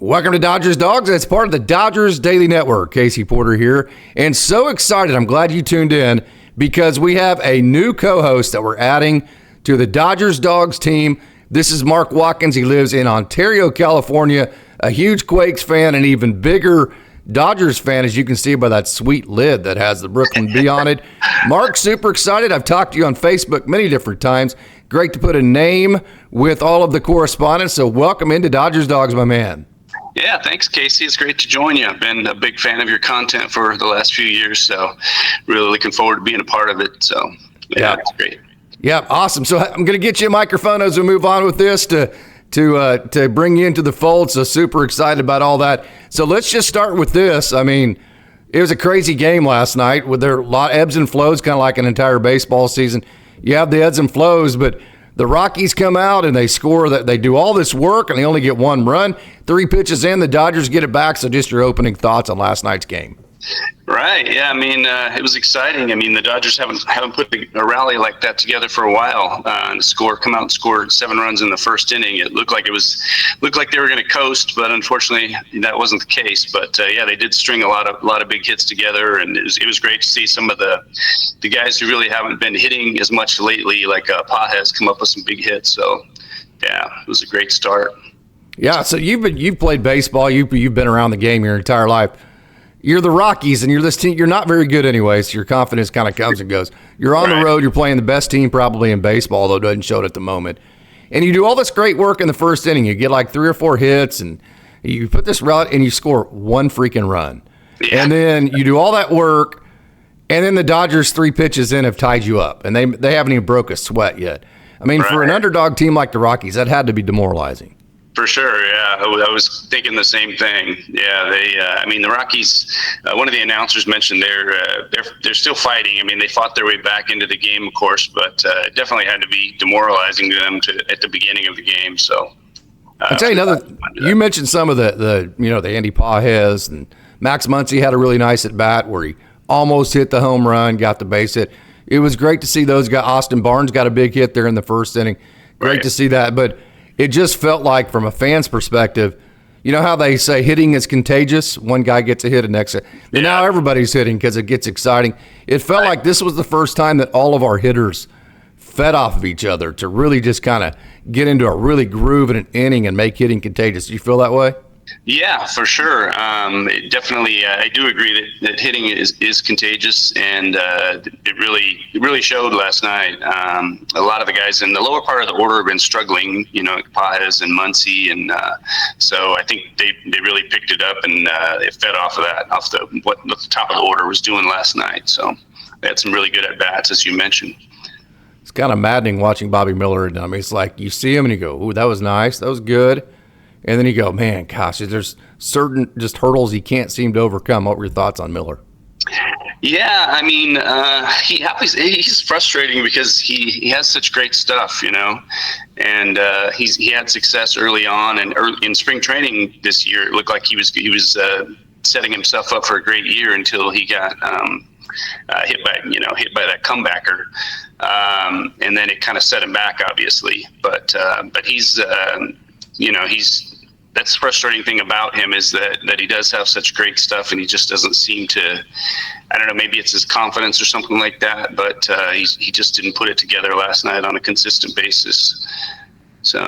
Welcome to Dodgers Dawgs. It's part of the Dodgers Daily Network. Casey Porter here. And so excited. I'm glad you tuned in because we have a new co-host that we're adding to the Dodgers Dawgs team. This is Mark Watkins. He lives in Ontario, California, a huge Quakes fan, and even bigger Dodgers fan, as you can see by that sweet lid that has the Brooklyn B on it. Mark, super excited. I've talked to you on Facebook many different times. Great to put a name with all of the correspondence. So welcome into Dodgers Dawgs, my man. Yeah, thanks, Casey. It's great to join you. I've been a big fan of your content for the last few years, so really looking forward to being a part of it. So, yeah, it's great. Yeah, awesome. So I'm going to get you a microphone as we move on with this to bring you into the fold. So super excited about all that. So let's just start with this. I mean, it was a crazy game last night with there a lot of ebbs and flows, kind of like an entire baseball season. You have the ebbs and flows, but the Rockies come out and they score. That they do all this work and they only get one run. 3 pitches in, the Dodgers get it back. So just your opening thoughts on last night's game. Right. Yeah. I mean, it was exciting. I mean, the Dodgers haven't put a rally like that together for a while. And come out and scored 7 runs in the first inning. It looked like they were going to coast, but unfortunately that wasn't the case. But yeah, they did string a lot of big hits together, and it was great to see some of the guys who really haven't been hitting as much lately, like Pages, come up with some big hits. So yeah, it was a great start. Yeah. So you've played baseball. You've been around the game your entire life. You're the Rockies, and you're this team. You're not very good anyway, so your confidence kind of comes and goes. You're on the road. You're playing the best team probably in baseball, although it doesn't show it at the moment. And you do all this great work in the first inning. You get like 3 or 4 hits, and you put this route, and you score 1 freaking run. Yeah. And then you do all that work, and then the Dodgers 3 pitches in have tied you up, and they haven't even broke a sweat yet. I mean, for an underdog team like the Rockies, that had to be demoralizing. For sure, yeah. I was thinking the same thing. Yeah, I mean, the Rockies. One of the announcers mentioned they're still fighting. I mean, they fought their way back into the game, of course, but it definitely had to be demoralizing to them at the beginning of the game. So, I'll tell you another. You mentioned some of the Andy Pages and Max Muncy had a really nice at bat where he almost hit the home run, got the base hit. It was great to see those guys. Austin Barnes got a big hit there in the first inning. Great to see that, but it just felt like, from a fan's perspective, you know how they say hitting is contagious? One guy gets a hit, and next. And now everybody's hitting because it gets exciting. It felt like this was the first time that all of our hitters fed off of each other to really just kind of get into a really groove in an inning and make hitting contagious. Do you feel that way? Yeah, for sure. Definitely, I do agree that hitting is contagious, and it really showed last night. A lot of the guys in the lower part of the order have been struggling, Pages and Muncy, and so I think they really picked it up, and it fed off of that, what the top of the order was doing last night. So they had some really good at bats, as you mentioned. It's kind of maddening watching Bobby Miller. I mean, it's like you see him and you go, "Ooh, that was nice, that was good." And then you go, man, gosh, there's certain just hurdles he can't seem to overcome. What were your thoughts on Miller? Yeah, I mean, he's frustrating because he has such great stuff, and he had success early on, and in spring training this year, it looked like he was setting himself up for a great year until he got hit by that comebacker, and then it kind of set him back, obviously. But he's that's the frustrating thing about him is that he does have such great stuff, and he just doesn't seem to, I don't know, maybe it's his confidence or something like that, but he just didn't put it together last night on a consistent basis. So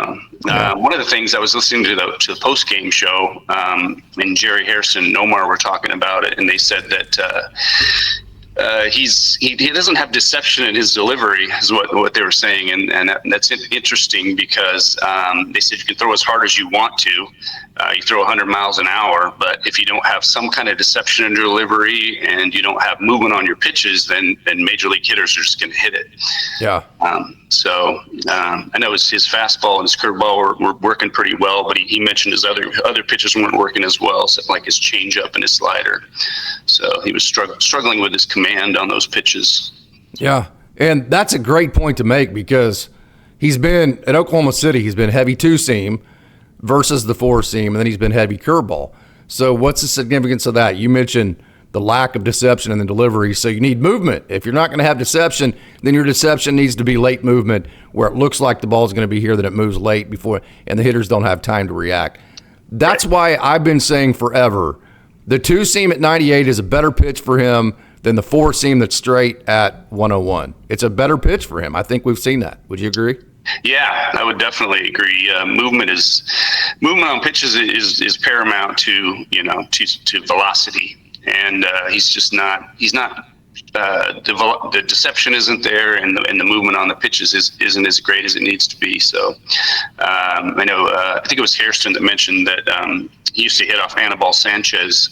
one of the things I was listening to the post-game show, and Jerry Harrison and Omar were talking about it, and they said that he doesn't have deception in his delivery, is what they were saying, and that's interesting because they said you can throw as hard as you want to, you throw 100 miles an hour, but if you don't have some kind of deception in your delivery and you don't have movement on your pitches, then major league hitters are just going to hit it. Yeah. So I know his fastball and his curveball were working pretty well, but he mentioned his other pitches weren't working as well, so like his changeup and his slider. So he was struggling with his command on those pitches. Yeah, and that's a great point to make because he's been at Oklahoma City. He's been heavy 2-seam versus the 4-seam, and then he's been heavy curveball. So what's the significance of that? You mentioned the lack of deception in the delivery, so you need movement. If you're not going to have deception, then your deception needs to be late movement where it looks like the ball's going to be here, that it moves late before, and the hitters don't have time to react. That's why I've been saying forever, the 2-seam at 98 is a better pitch for him than the 4-seam that's straight at 101. It's a better pitch for him. I think we've seen that. Would you agree? Yeah, I would definitely agree. Movement on pitches is paramount to velocity, and he's not. The deception isn't there, and the movement on the pitches isn't as great as it needs to be. So I know I think it was Hairston that mentioned that he used to hit off Anibal Sanchez,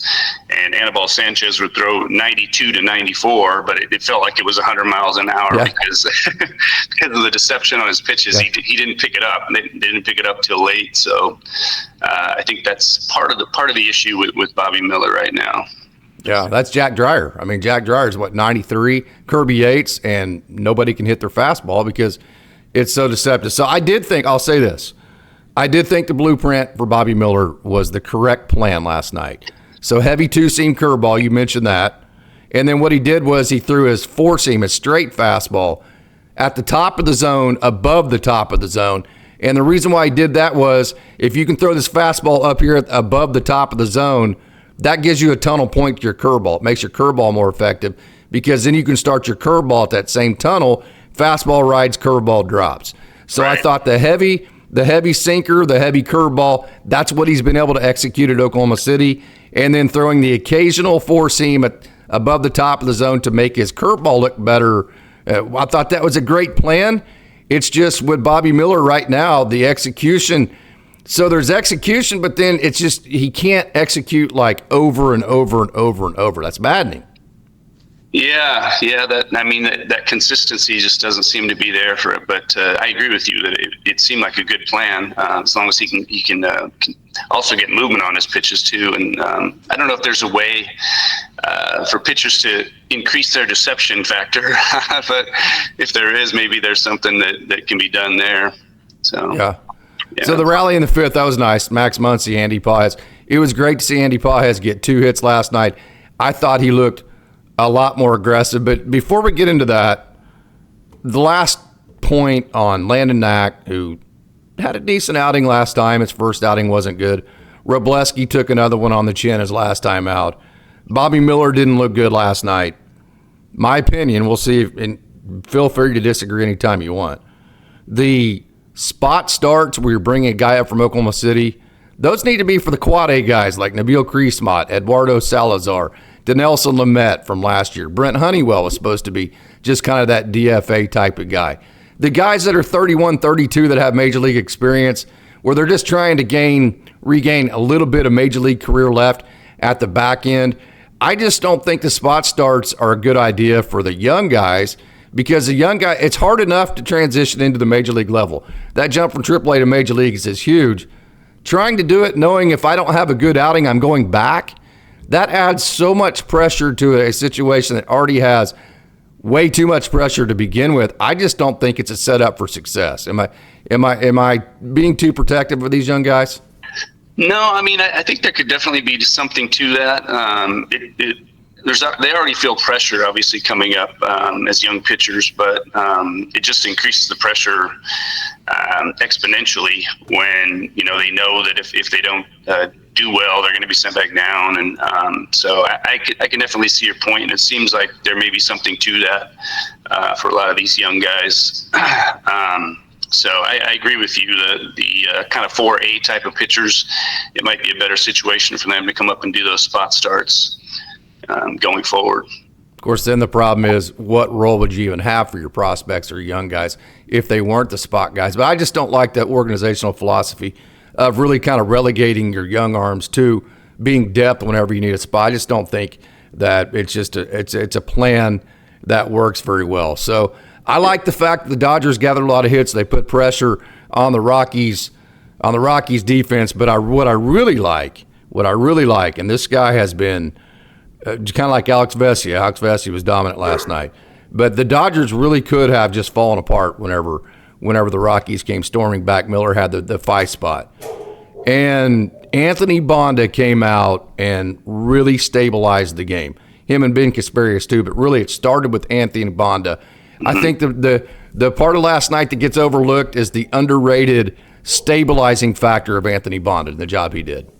and Anibal Sanchez would throw 92 to 94, but it felt like it was 100 miles an hour because of the deception on his pitches. Yeah. He didn't pick it up. They didn't pick it up till late. So I think that's part of the issue with Bobby Miller right now. Yeah, that's Jack Dreyer. I mean, Jack Dreyer's 93, Kirby Yates, and nobody can hit their fastball because it's so deceptive. So I'll say this. I did think the blueprint for Bobby Miller was the correct plan last night. So heavy 2-seam curveball, you mentioned that. And then what he did was he threw his 4-seam, his straight fastball, at the top of the zone, above the top of the zone. And the reason why he did that was if you can throw this fastball up here above the top of the zone, that gives you a tunnel point to your curveball. It makes your curveball more effective because then you can start your curveball at that same tunnel. Fastball rides, curveball drops. So right. I thought the heavy sinker, the heavy curveball, that's what he's been able to execute at Oklahoma City. And then throwing the occasional 4-seam above the top of the zone to make his curveball look better. I thought that was a great plan. It's just with Bobby Miller right now, the execution. So there's execution, but then it's just he can't execute like over and over and over and over. That's maddening. Yeah. That consistency just doesn't seem to be there for it. But I agree with you that it seemed like a good plan as long as he can also get movement on his pitches too. And I don't know if there's a way for pitchers to increase their deception factor, but if there is, maybe there's something that can be done there. So yeah. So the rally in the 5th, that was nice. Max Muncy, Andy Pages. It was great to see Andy Pages get 2 hits last night. I thought he looked a lot more aggressive. But before we get into that, the last point on Landon Knack, who had a decent outing last time. His first outing wasn't good. Robleski took another one on the chin his last time out. Bobby Miller didn't look good last night. My opinion, we'll see, and feel free to disagree anytime you want. The spot starts where you're bringing a guy up from Oklahoma City, those need to be for the quad A guys like Nabil Creasmont, Eduardo Salazar, Denelson Lamet from last year. Brent Honeywell was supposed to be just kind of that DFA type of guy. The guys that are 31, 32 that have major league experience, where they're just trying to regain a little bit of major league career left at the back end. I just don't think the spot starts are a good idea for the young guys. Because the young guy, it's hard enough to transition into the major league level. That jump from AAA to major leagues is huge. Trying to do it knowing if I don't have a good outing, I'm going back, that adds so much pressure to a situation that already has way too much pressure to begin with. I just don't think it's a setup for success. Am I being too protective of these young guys? No, I think there could definitely be something to that. They already feel pressure, obviously, coming up as young pitchers, but it just increases the pressure exponentially when they know that if they don't do well, they're going to be sent back down. And so I can definitely see your point, and it seems like there may be something to that for a lot of these young guys. So I agree with you. The kind of 4A type of pitchers, it might be a better situation for them to come up and do those spot starts. Going forward. Of course, then the problem is what role would you even have for your prospects or young guys if they weren't the spot guys? But I just don't like that organizational philosophy of really kind of relegating your young arms to being depth whenever you need a spot. I just don't think that it's a plan that works very well. So I like the fact that the Dodgers gathered a lot of hits. They put pressure on the Rockies defense. But what I really like, and this guy has been kind of like Alex Vesia. Alex Vesia was dominant last night. But the Dodgers really could have just fallen apart whenever the Rockies came storming back. Miller had the 5 spot. And Anthony Bonda came out and really stabilized the game. Him and Ben Kasparius too, but really it started with Anthony Bonda. I think the the part of last night that gets overlooked is the underrated stabilizing factor of Anthony Bonded and the job he did.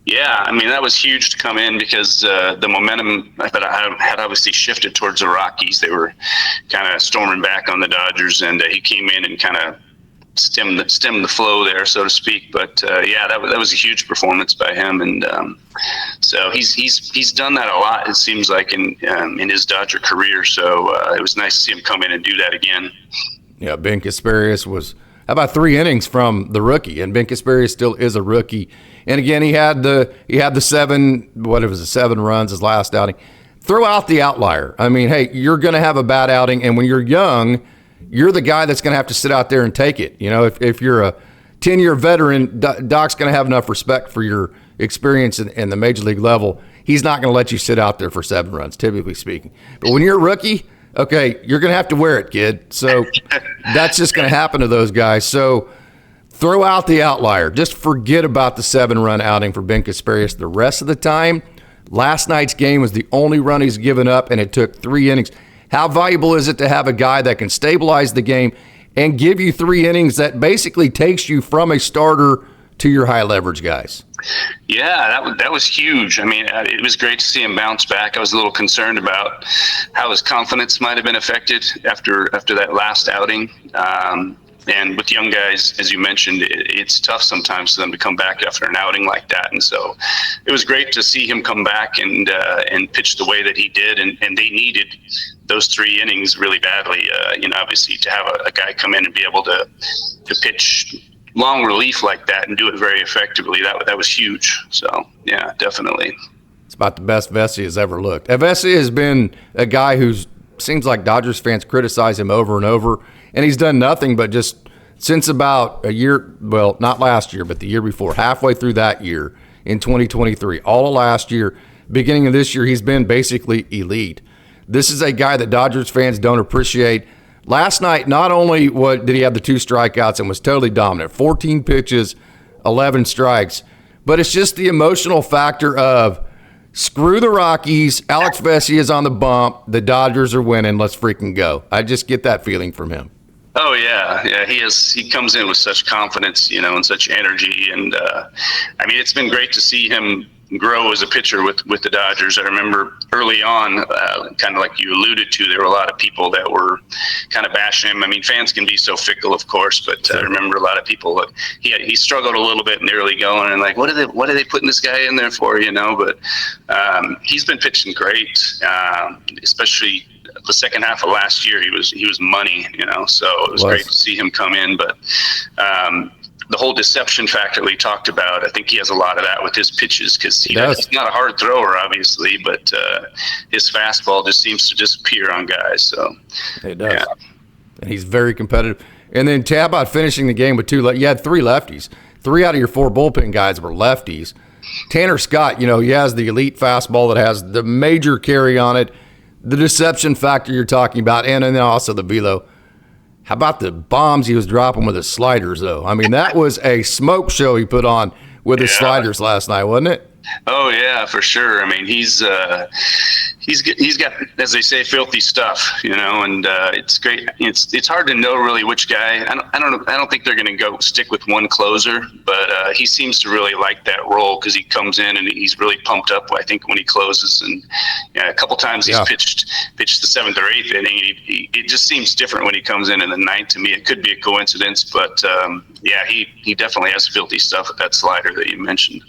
Yeah, I mean, that was huge to come in because the momentum had obviously shifted towards the Rockies. They were kind of storming back on the Dodgers, and he came in and kind of stemmed the flow there, so to speak. But yeah, that was a huge performance by him, and so he's done that a lot, it seems like, in his Dodger career. So it was nice to see him come in and do that again. Yeah, Ben Kasparius was about 3 innings from the rookie, and Ben Kasparius still is a rookie. And again, he had the 7 runs his last outing. Throw out the outlier. I mean, hey, you're going to have a bad outing, and when you're young, you're the guy that's going to have to sit out there and take it. You know, if you're a 10-year veteran, Doc's going to have enough respect for your experience in the major league level. He's not going to let you sit out there for 7 runs, typically speaking. But when you're a rookie, okay, you're going to have to wear it, kid. So that's just going to happen to those guys. So throw out the outlier. Just forget about the 7-run outing for Ben Kasparius. The rest of the time, last night's game was the only run he's given up, and it took 3 innings. How valuable is it to have a guy that can stabilize the game and give you 3 innings that basically takes you from a starter to your high leverage guys? Yeah, that was huge. I mean, it was great to see him bounce back. I was a little concerned about how his confidence might have been affected after that last outing. And with young guys, as you mentioned, it's tough sometimes for them to come back after an outing like that. And so it was great to see him come back and pitch the way that he did. And they needed those 3 innings really badly. Obviously to have a guy come in and be able to pitch long relief like that and do it very effectively, that was huge. So, yeah, definitely. It's about the best Vesey has ever looked. Vesey has been a guy who seems like Dodgers fans criticize him over and over, and he's done nothing but just since about a year, well, not last year, but the year before, halfway through that year in 2023, all of last year, beginning of this year, he's been basically elite. This is a guy that Dodgers fans don't appreciate. Last night, not only did he have the 2 strikeouts and was totally dominant, 14 pitches, 11 strikes, but it's just the emotional factor of screw the Rockies, Alex Vesey is on the bump, the Dodgers are winning, let's freaking go. I just get that feeling from him. Oh yeah, he comes in with such confidence, and such energy, and I mean, it's been great to see him grow as a pitcher with the Dodgers. I remember early on, kind of like you alluded to, there were a lot of people that were kind of bashing him. I mean, fans can be so fickle, of course, but I remember a lot of people. He struggled a little bit in the early going, and like, what are they putting this guy in there for? But he's been pitching great, especially the second half of last year. He was money, So it was great to see him come in, but. The whole deception factor we talked about, I think he has a lot of that with his pitches because he's not a hard thrower, obviously, but his fastball just seems to disappear on guys. So it does. Yeah. And he's very competitive. And then how about finishing the game with 2 you had 3 lefties. 3 out of your 4 bullpen guys were lefties. Tanner Scott, he has the elite fastball that has the major carry on it, the deception factor you're talking about, and then also the velo. How about the bombs he was dropping with his sliders, though? I mean, that was a smoke show he put on with his sliders last night, wasn't it? Oh yeah, for sure. I mean, he's got, as they say, filthy stuff, and it's great. It's hard to know really which guy. I don't think they're going to stick with one closer, but he seems to really like that role because he comes in and he's really pumped up, I think, when he closes. And a couple times he's pitched the 7th or 8th inning. It just seems different when he comes in the 9th. To me, it could be a coincidence, but he definitely has filthy stuff with that slider that you mentioned.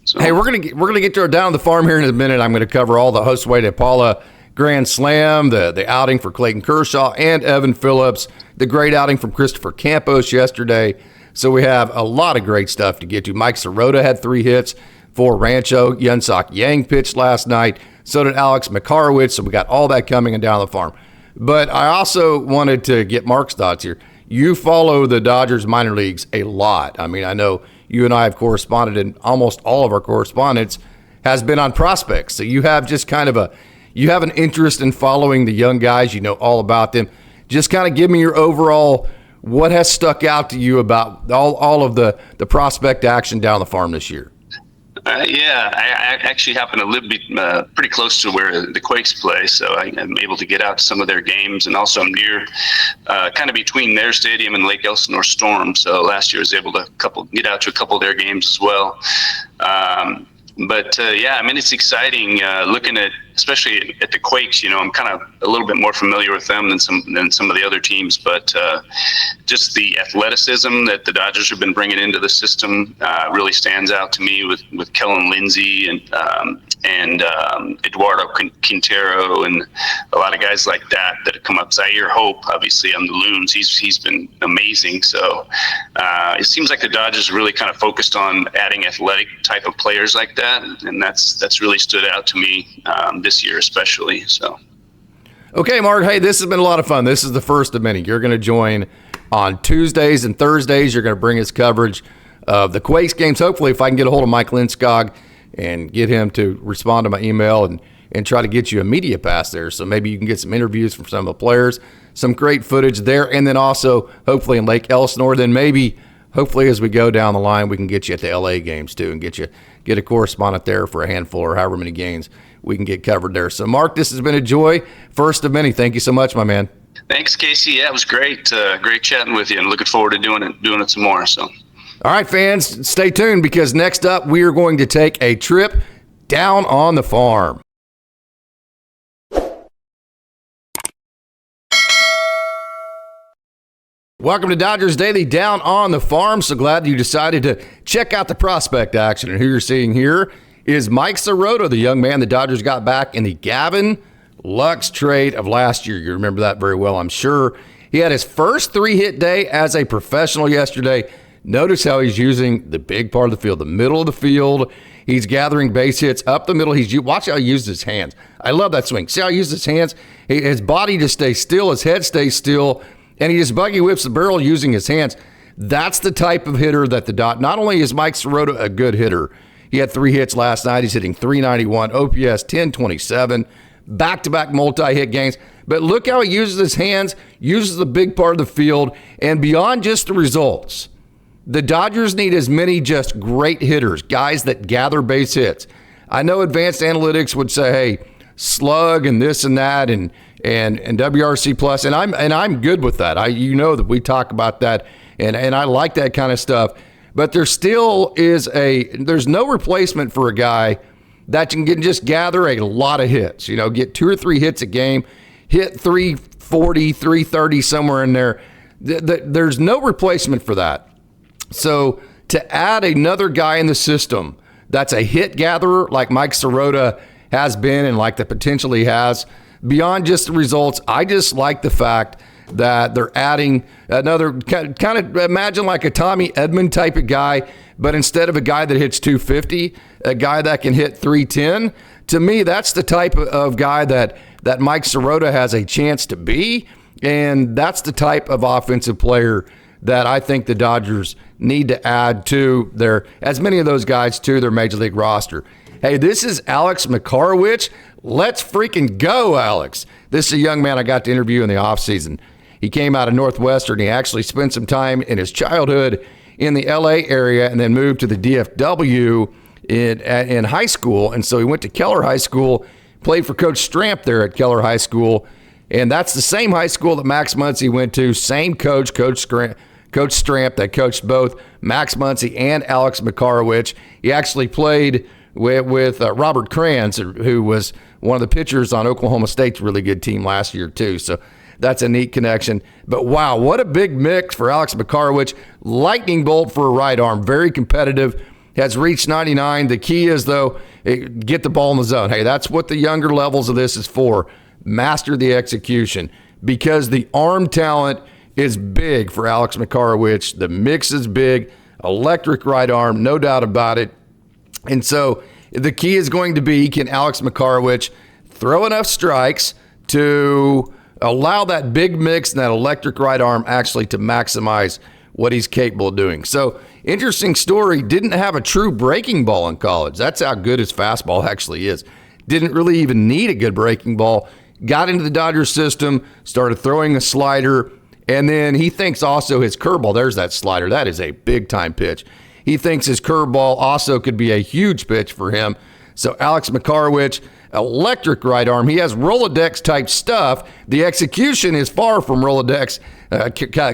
So. Hey, we're gonna get to our down the farm here in a minute. I'm going to cover all the Josue de Paula Grand Slam, the outing for Clayton Kershaw and Evan Phillips, the great outing from Christopher Campos yesterday. So we have a lot of great stuff to get to. Mike Sirota had 3 hits for Rancho. Yunsock Yang pitched last night. So did Alex Makarowicz. So we got all that coming and down the farm. But I also wanted to get Mark's thoughts here. You follow the Dodgers minor leagues a lot. I mean, I know you and I have corresponded, and almost all of our correspondence has been on prospects. So you have just kind of an interest in following the young guys. You know all about them. Just kind of give me your overall, what has stuck out to you about all of the prospect action down the farm this year? Yeah, I actually happen to live pretty close to where the Quakes play, so I'm able to get out to some of their games, and also I'm near, kind of between their stadium and Lake Elsinore Storm. So last year I was able to get out to a couple of their games as well. But yeah, I mean, it's exciting looking at, especially at the Quakes. I'm kind of a little bit more familiar with them than some of the other teams, but just the athleticism that the Dodgers have been bringing into the system really stands out to me with Kellen Lindsay and Eduardo Quintero and a lot of guys like that have come up. Zaire Hope, obviously, on the Loons, he's been amazing. So it seems like the Dodgers really kind of focused on adding athletic type of players like that, and that's really stood out to me this year especially. So. Okay, Mark, hey, this has been a lot of fun. This is the first of many. You're going to join on Tuesdays and Thursdays. You're going to bring us coverage of the Quakes games. Hopefully, if I can get a hold of Mike Linskog and get him to respond to my email and try to get you a media pass there. So maybe you can get some interviews from some of the players, some great footage there, and then also hopefully in Lake Elsinore. Then maybe, hopefully as we go down the line, we can get you at the LA games too and get a correspondent there for a handful or however many games we can get covered there. So Mark, this has been a joy. First of many. Thank you so much, my man. Thanks, Casey. Yeah, it was great. Great chatting with you, and looking forward to doing it some more. So. All right, fans, stay tuned because next up we are going to take a trip down on the farm. Welcome to Dodgers Daily Down on the Farm. So glad you decided to check out the prospect action. And who you're seeing here is Mike Sirota, the young man the Dodgers got back in the Gavin Lux trade of last year. You remember that very well, I'm sure. He had his first 3-hit day as a professional yesterday. Notice how he's using the big part of the field, the middle of the field. He's gathering base hits up the middle. Watch how he uses his hands. I love that swing. See how he uses his hands? His body just stays still. His head stays still. And he just buggy whips the barrel using his hands. That's the type of hitter that not only is Mike Sirota a good hitter, he had 3 hits last night. He's hitting .391, OPS 1027, back-to-back multi-hit games. But look how he uses his hands, uses the big part of the field, and beyond just the results, the Dodgers need as many just great hitters, guys that gather base hits. I know advanced analytics would say, hey, slug and this and that and WRC plus, and I'm good with that. That we talk about that, and I like that kind of stuff. But there still is there's no replacement for a guy that can just gather a lot of hits. Get 2 or 3 hits a game, hit 340, 330 somewhere in there. There's no replacement for that. So to add another guy in the system that's a hit gatherer like Mike Sirota has been and like the potential he has, beyond just the results, I just like the fact that they're adding another kind of imagine like a Tommy Edman type of guy, but instead of a guy that hits 250, a guy that can hit 310. To me, that's the type of guy that Mike Sirota has a chance to be, and that's the type of offensive player that I think the Dodgers need to add to as many of those guys to their major league roster. Hey, this is Alex Makarowicz. Let's freaking go, Alex. This is a young man I got to interview in the offseason. He came out of Northwestern. He actually spent some time in his childhood in the LA area and then moved to the DFW in high school. And so he went to Keller High School, played for Coach Stramp there at Keller High School. And that's the same high school that Max Muncy went to. Same coach, Coach Stramp, that coached both Max Muncy and Alex Makarowicz. He actually played with Robert Kranz, who was one of the pitchers on Oklahoma State's really good team last year too. So that's a neat connection. But wow, what a big mix for Alex Makarowicz. Lightning bolt for a right arm, very competitive, has reached 99. The key is, though, get the ball in the zone. Hey, that's what the younger levels of this is for. Master the execution, because the arm talent is big for Alex Makarowicz. The mix is big, electric right arm, no doubt about it. And so the key is going to be, can Alex Makarowicz throw enough strikes to allow that big mix and that electric right arm actually to maximize what he's capable of doing. So interesting story, didn't have a true breaking ball in college. That's how good his fastball actually is. Didn't really even need a good breaking ball. Got into the Dodgers system, started throwing a slider, and then he thinks also his curveball, there's that slider. That is a big-time pitch. he thinks his curveball also could be a huge pitch for him. So Alex Makarowicz, electric right arm. He has Rolodex type stuff. The execution is far from Rolodex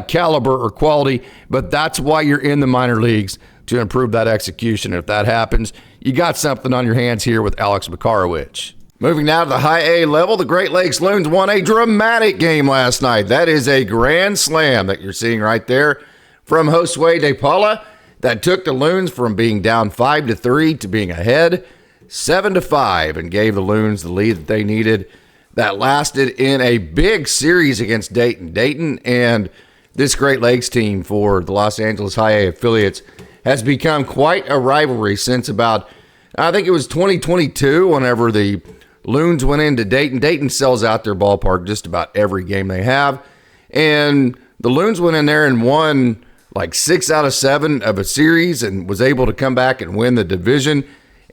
caliber or quality, but that's why you're in the minor leagues, to improve that execution. If that happens, you got something on your hands here with Alex Makarowicz. Moving now to the high A level, the Great Lakes Loons won a dramatic game last night. That is a grand slam that you're seeing right there from Josue De Paula that took the Loons from being down 5-3 to being ahead 7-5 and gave the Loons the lead that they needed. That lasted in a big series against Dayton. Dayton and this Great Lakes team for the Los Angeles High A affiliates has become quite a rivalry since about, I think it was 2022, whenever the Loons went into Dayton. Dayton sells out their ballpark just about every game they have. And the Loons went in there and won like 6 out of 7 of a series and was able to come back and win the division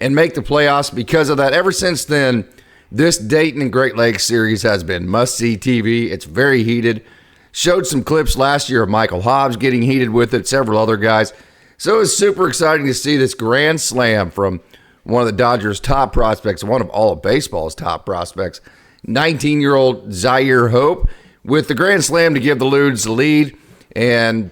and make the playoffs because of that. Ever since then, this Dayton and Great Lakes series has been must-see TV. It's very heated. Showed some clips last year of Michael Hobbs getting heated with it, several other guys. So it was super exciting to see this grand slam from one of the Dodgers' top prospects, one of all of baseball's top prospects, 19-year-old Zaire Hope, with the grand slam to give the Loons the lead and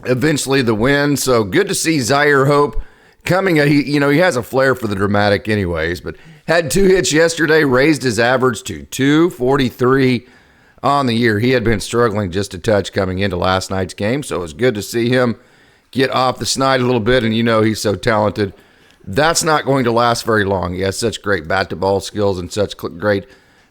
eventually the win. So good to see Zaire Hope coming. He has a flair for the dramatic anyways, but had 2 hits yesterday, raised his average to 243 on the year. He had been struggling just a touch coming into last night's game, so it was good to see him get off the snide a little bit, and he's so talented. That's not going to last very long. He has such great bat-to-ball skills and such great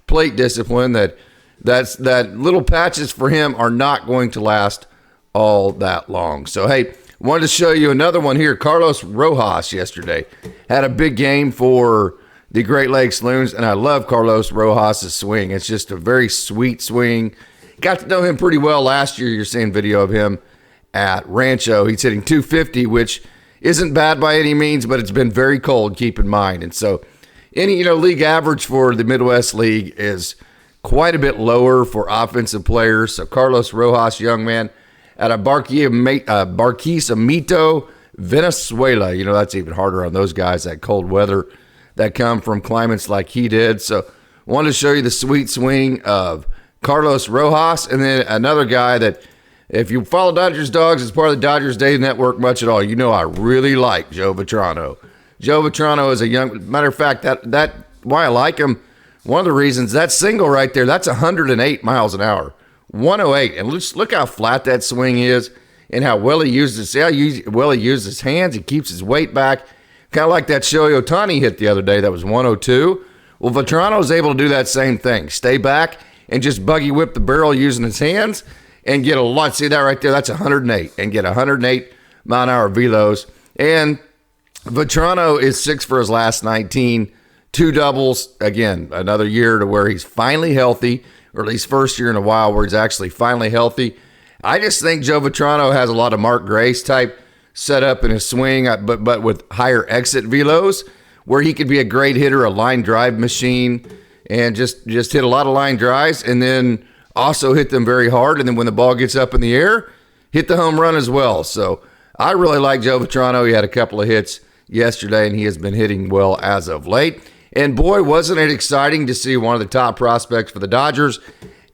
plate discipline that little patches for him are not going to last all that long. So, hey, wanted to show you another one here. Carlos Rojas yesterday had a big game for the Great Lakes Loons, and I love Carlos Rojas' swing. It's just a very sweet swing. Got to know him pretty well last year. You're seeing video of him at Rancho. He's hitting 250, which isn't bad by any means, but it's been very cold, keep in mind. And so any league average for the Midwest League is quite a bit lower for offensive players. So Carlos Rojas, young man, at a Barquisimeto, Venezuela. That's even harder on those guys, that cold weather that come from climates like he did. So wanted to show you the sweet swing of Carlos Rojas. And then another guy that, if you follow Dodgers Dawgs as part of the Dodgers Day Network much at all, I really like Joe Vitrano. Joe Vitrano is a young, matter of fact, that why I like him, one of the reasons, that single right there, that's 108 miles an hour. 108. And look how flat that swing is and how well he uses his hands. He keeps his weight back. Kind of like that Shohei Ohtani hit the other day. That was 102. Well, Vitrano is able to do that same thing. Stay back and just buggy whip the barrel using his hands and get a lot. See that right there? That's 108. And get 108 mile an hour velos. And Vitrano is 6 for his last 19. 2 doubles. Again, another year to where he's finally healthy, or at least first year in a while where he's actually finally healthy. I just think Joe Vitrano has a lot of Mark Grace type set up in his swing, but with higher exit velos, where he could be a great hitter, a line drive machine, and just hit a lot of line drives, and then also hit them very hard. And then when the ball gets up in the air, hit the home run as well. So I really like Joe Vitrano. He had a couple of hits yesterday, and he has been hitting well as of late. And boy, wasn't it exciting to see one of the top prospects for the Dodgers,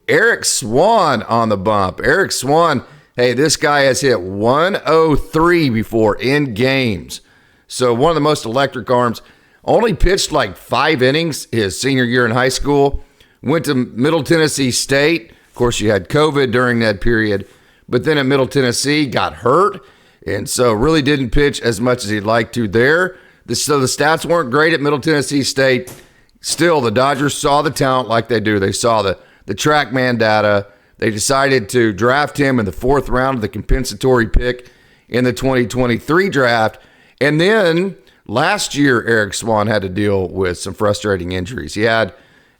Eric Swan, on the bump. Eric Swan, hey, this guy has hit 103 before in games. So one of the most electric arms. Only pitched like 5 innings his senior year in high school. Went to Middle Tennessee State. Of course, you had COVID during that period. But then at Middle Tennessee, got hurt. And so really didn't pitch as much as he'd like to there. So the stats weren't great at Middle Tennessee State. Still, the Dodgers saw the talent like they do. They saw the TrackMan data. They decided to draft him in the 4th round of the compensatory pick in the 2023 draft. And then last year, Eric Swan had to deal with some frustrating injuries. He had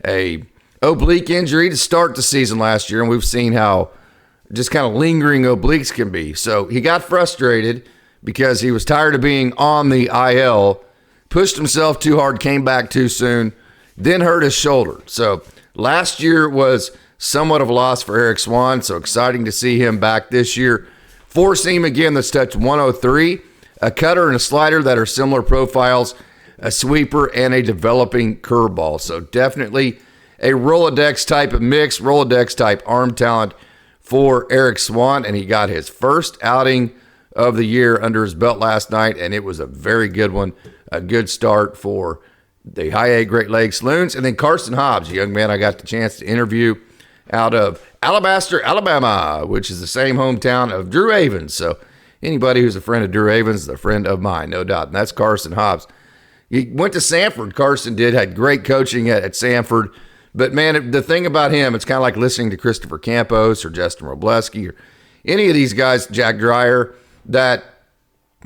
a oblique injury to start the season last year, and we've seen how just kind of lingering obliques can be. So he got frustrated because he was tired of being on the IL, pushed himself too hard, came back too soon, then hurt his shoulder. So last year was somewhat of a loss for Eric Swan, so exciting to see him back this year. 4-seam again, that's touched 103 a cutter and a slider that are similar profiles, a sweeper, and a developing curveball. So definitely a Rolodex type of mix, Rolodex type arm talent for Eric Swan, and he got his first outing of the year under his belt last night, and it was a very good one, a good start for the High A Great Lakes Loons. And then Carson Hobbs, a young man I got the chance to interview out of Alabaster, Alabama, which is the same hometown of Drew Avens. So anybody who's a friend of Drew Avens is a friend of mine, no doubt, and that's Carson Hobbs. He went to Sanford, Carson did, had great coaching at Sanford. But, man, the thing about him, it's kind of like listening to Christopher Campos or Justin Robleski or any of these guys, Jack Dreyer, that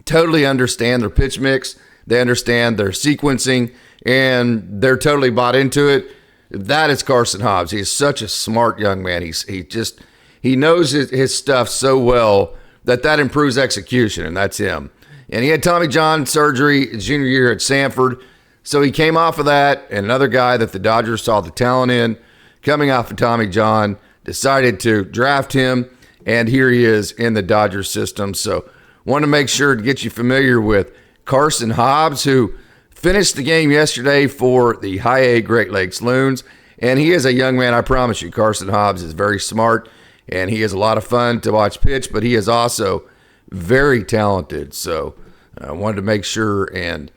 totally understand their pitch mix. They understand their sequencing, and they're totally bought into it. That is Carson Hobbs. He is such a smart young man. He knows his stuff so well that improves execution, and that's him. And he had Tommy John surgery his junior year at Sanford. So he came off of that, and another guy that the Dodgers saw the talent in, coming off of Tommy John, decided to draft him, and here he is in the Dodgers system. So want to make sure to get you familiar with Carson Hobbs, who finished the game yesterday for the High A Great Lakes Loons, and he is a young man, I promise you. Carson Hobbs is very smart, and he is a lot of fun to watch pitch, but he is also very talented. So I wanted to make sure and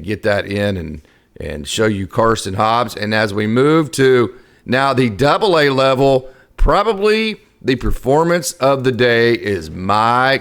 get that in and show you Carson Hobbs. And as we move to now the AA level, probably the performance of the day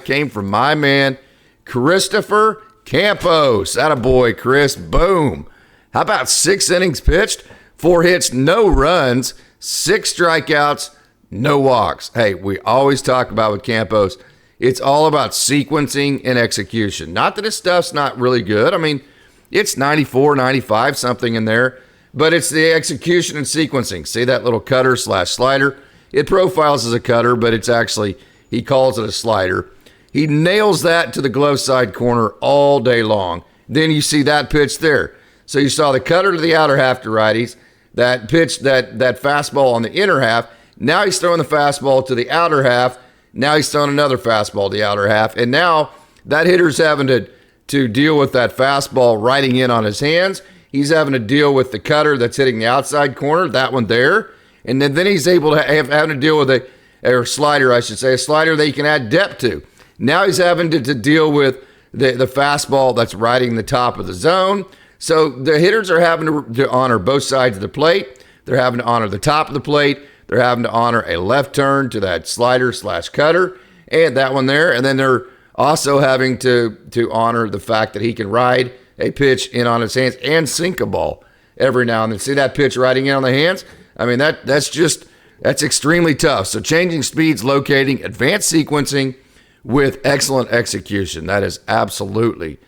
came from my man, Christopher Campos. Attaboy, Chris. Boom. How about 6 innings pitched, 4 hits, no runs, 6 strikeouts, no walks. Hey, we always talk about with Campos, it's all about sequencing and execution. Not that his stuff's not really good. I mean, it's 94, 95, something in there, but it's the execution and sequencing. See that little cutter / slider? It profiles as a cutter, but it's actually, he calls it a slider. He nails that to the glove side corner all day long. Then you see that pitch there. So you saw the cutter to the outer half to righties, that pitch, that fastball on the inner half. Now he's throwing the fastball to the outer half. Now he's throwing another fastball to the outer half. And now that hitter's having to deal with that fastball riding in on his hands. He's having to deal with the cutter that's hitting the outside corner, that one there. And then he's able to having to deal with a slider, I should say, a slider that he can add depth to. Now he's having to deal with the fastball that's riding the top of the zone. So the hitters are having to honor both sides of the plate. They're having to honor the top of the plate. They're having to honor a left turn to that slider / cutter and that one there. And then they're also having to honor the fact that he can ride a pitch in on his hands and sink a ball every now and then. See that pitch riding in on the hands? I mean, that's extremely tough. So changing speeds, locating, advanced sequencing with excellent execution. That is absolutely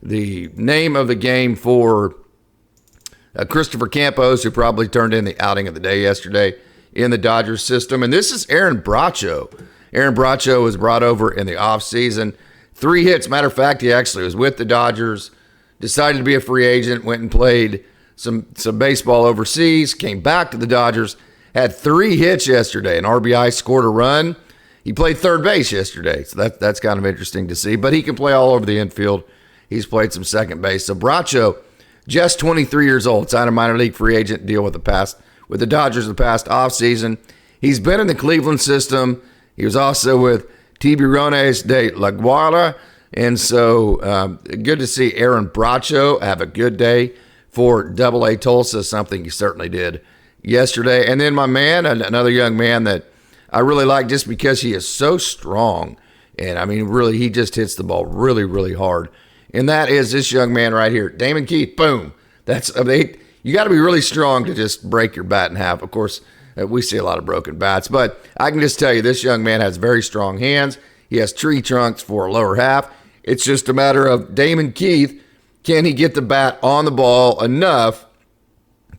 the name of the game for Christopher Campos, who probably turned in the outing of the day yesterday in the Dodgers system. And this is Aaron Bracho. Aaron Bracho was brought over in the offseason. 3 hits. Matter of fact, he actually was with the Dodgers, decided to be a free agent, went and played some baseball overseas, came back to the Dodgers, had 3 hits yesterday. An RBI, scored a run. He played third base yesterday, so that's kind of interesting to see. But he can play all over the infield. He's played some second base. So Bracho, just 23 years old, signed a minor league free agent deal with the Dodgers the past offseason. He's been in the Cleveland system. He was also with Tiburones de La Guardia. And so good to see Aaron Bracho have a good day for AA Tulsa, something he certainly did yesterday. And then my man, another young man that I really like just because he is so strong. And, I mean, really, he just hits the ball really, really hard. And that is this young man right here, Damon Keith. Boom. You got to be really strong to just break your bat in half. Of course, we see a lot of broken bats. But I can just tell you, this young man has very strong hands. He has tree trunks for a lower half. It's just a matter of Damon Keith, can he get the bat on the ball enough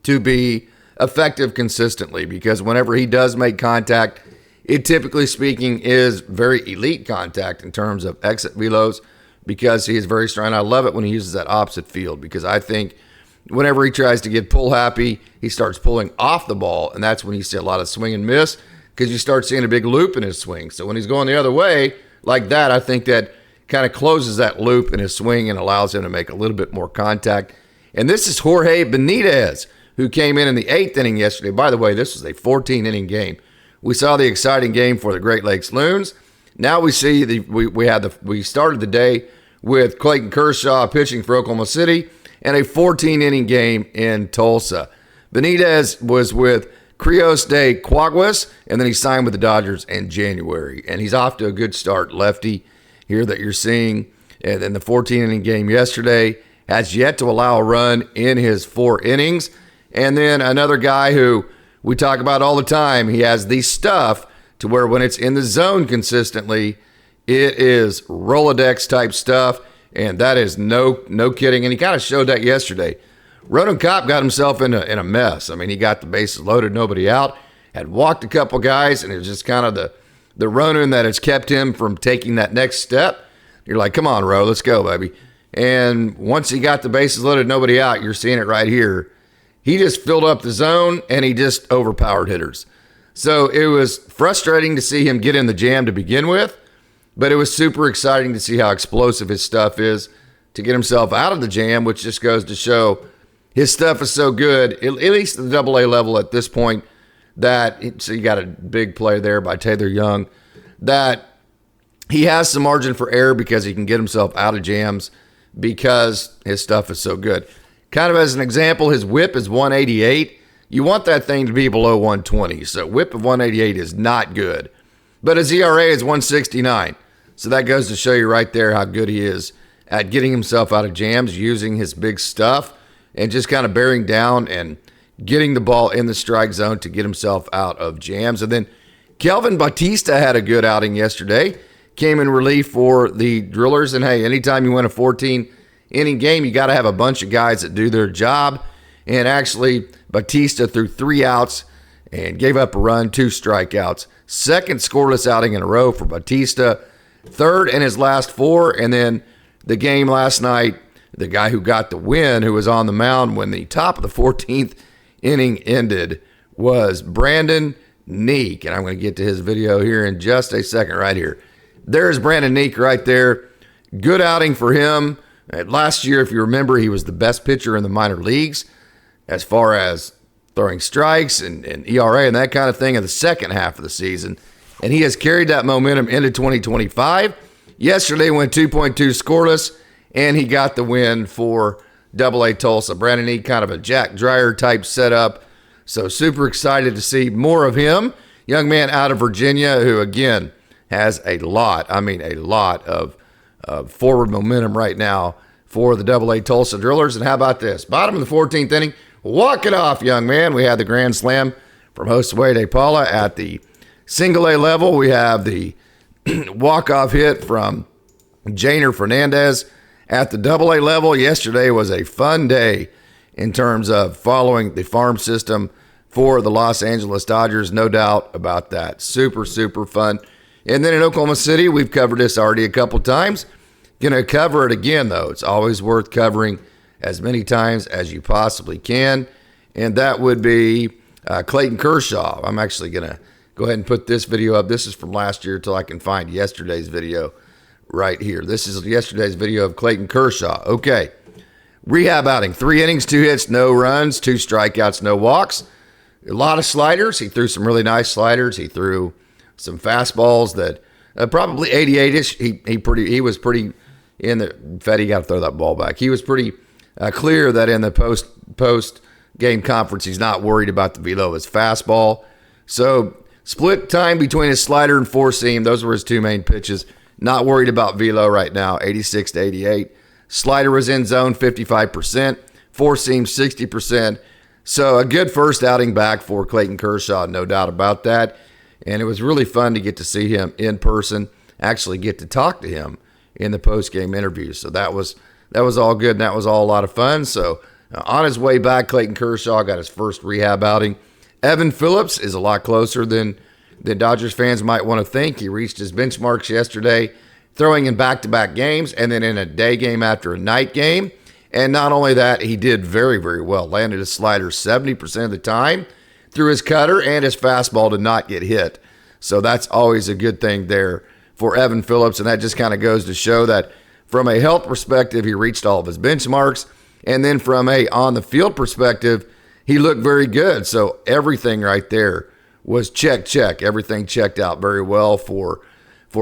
to be effective consistently? Because whenever he does make contact, it typically speaking is very elite contact in terms of exit velos, because he is very strong. I love it when he uses that opposite field, because I think whenever he tries to get pull happy, he starts pulling off the ball, and that's when you see a lot of swing and miss, because you start seeing a big loop in his swing. So when he's going the other way like that, I think that kind of closes that loop in his swing and allows him to make a little bit more contact. And this is Jorge Benitez, who came in the 8th inning yesterday. By the way, this was a 14-inning game. We saw the exciting game for the Great Lakes Loons. Now we see we started the day with Clayton Kershaw pitching for Oklahoma City and a 14-inning game in Tulsa. Benitez was with Crios de Caguas, and then he signed with the Dodgers in January. And he's off to a good start, lefty here that you're seeing. And then the 14-inning game yesterday has yet to allow a run in his 4 innings. And then another guy who we talk about all the time, he has the stuff to where when it's in the zone consistently, it is Rolodex type stuff, and that is no kidding. And he kind of showed that yesterday. Ronan Kopp got himself in a mess. I mean, he got the bases loaded, nobody out, had walked a couple guys, and it was just kind of the Ronan that has kept him from taking that next step. You're like, come on, Ro, let's go, baby. And once he got the bases loaded, nobody out, you're seeing it right here. He just filled up the zone, and he just overpowered hitters. So it was frustrating to see him get in the jam to begin with, but it was super exciting to see how explosive his stuff is to get himself out of the jam, which just goes to show his stuff is so good, at least at the AA level at this point, that, so you got a big play there by Taylor Young, that he has some margin for error because he can get himself out of jams because his stuff is so good. Kind of as an example, his whip is 188. You want that thing to be below 120. So whip of 188 is not good. But his ERA is 169. So that goes to show you right there how good he is at getting himself out of jams, using his big stuff, and just kind of bearing down and getting the ball in the strike zone to get himself out of jams. And then Kelvin Bautista had a good outing yesterday. Came in relief for the Drillers. And hey, anytime you win a 14-inning game, you got to have a bunch of guys that do their job. And actually, Bautista threw 3 outs and gave up a run, 2 strikeouts. Second scoreless outing in a row for Bautista. Third in his last 4. And then the game last night, the guy who got the win, who was on the mound when the top of the 14th inning ended, was Brandon Neek. And I'm going to get to his video here in just a second right here. There's Brandon Neek right there. Good outing for him. Last year, if you remember, he was the best pitcher in the minor leagues as far as throwing strikes and ERA and that kind of thing in the second half of the season. And he has carried that momentum into 2025. Yesterday went 2.2 scoreless, and he got the win for AA Tulsa. Brandon Neek, kind of a Jack Dreyer type setup. So super excited to see more of him. Young man out of Virginia who, again, has a lot of forward momentum right now for the AA Tulsa Drillers. And how about this? Bottom of the 14th inning, walk it off, young man. We had the grand slam from Josue De Paula at the single A level. We have the walk-off hit from Janer Fernandez at the AA level. Yesterday was a fun day in terms of following the farm system for the Los Angeles Dodgers. No doubt about that. Super, super fun. And then in Oklahoma City, we've covered this already a couple times. Going to cover it again, though. It's always worth covering as many times as you possibly can. And that would be Clayton Kershaw. I'm actually going to go ahead and put this video up. This is from last year until I can find yesterday's video right here. This is yesterday's video of Clayton Kershaw. Okay. Rehab outing. 3 innings, 2 hits, no runs, 2 strikeouts, no walks. A lot of sliders. He threw some really nice sliders. He threw some fastballs that probably 88-ish. He was pretty in the Fetty got to throw that ball back. He was pretty clear that in the post game conference he's not worried about the velo of his fastball. So split time between his slider and 4-seam. Those were his 2 main pitches. Not worried about velo right now. 86 to 88. Slider was in zone 55%. 4-seam 60%. So a good first outing back for Clayton Kershaw, no doubt about that. And it was really fun to get to see him in person, actually get to talk to him in the post-game interview. So that was all good, and that was all a lot of fun. So on his way back, Clayton Kershaw got his first rehab outing. Evan Phillips is a lot closer than Dodgers fans might want to think. He reached his benchmarks yesterday, throwing in back-to-back games and then in a day game after a night game. And not only that, he did very, very well. Landed his slider 70% of the time, threw his cutter, and his fastball did not get hit. So that's always a good thing there for Evan Phillips, and that just kind of goes to show that from a health perspective, he reached all of his benchmarks, and then from a on-the-field perspective, he looked very good. So everything right there was check. Everything checked out very well for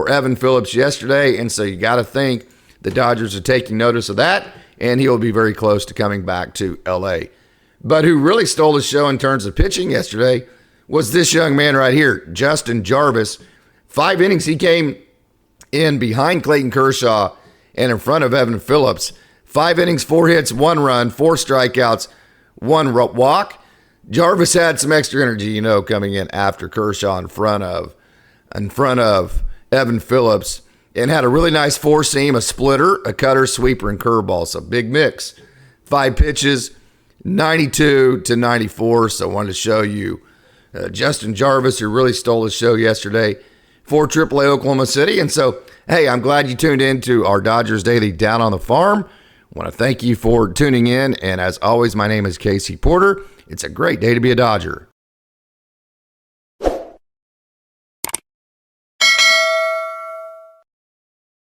Evan Phillips yesterday, and so you got to think the Dodgers are taking notice of that, and he'll be very close to coming back to L.A. But who really stole the show in terms of pitching yesterday was this young man right here, Justin Jarvis. 5 innings he came in behind Clayton Kershaw and in front of Evan Phillips. 5 innings, 4 hits, 1 run, 4 strikeouts, 1 walk. Jarvis had some extra energy, coming in after Kershaw in front of Evan Phillips, and had a really nice 4-seam, a splitter, a cutter, sweeper, and curveball. So big mix. 5 pitches, 92 to 94. So I wanted to show you Justin Jarvis, who really stole the show yesterday for AAA Oklahoma City. And so, hey, I'm glad you tuned in to our Dodgers Daily Down on the Farm. I want to thank you for tuning in. And as always, my name is Casey Porter. It's a great day to be a Dodger.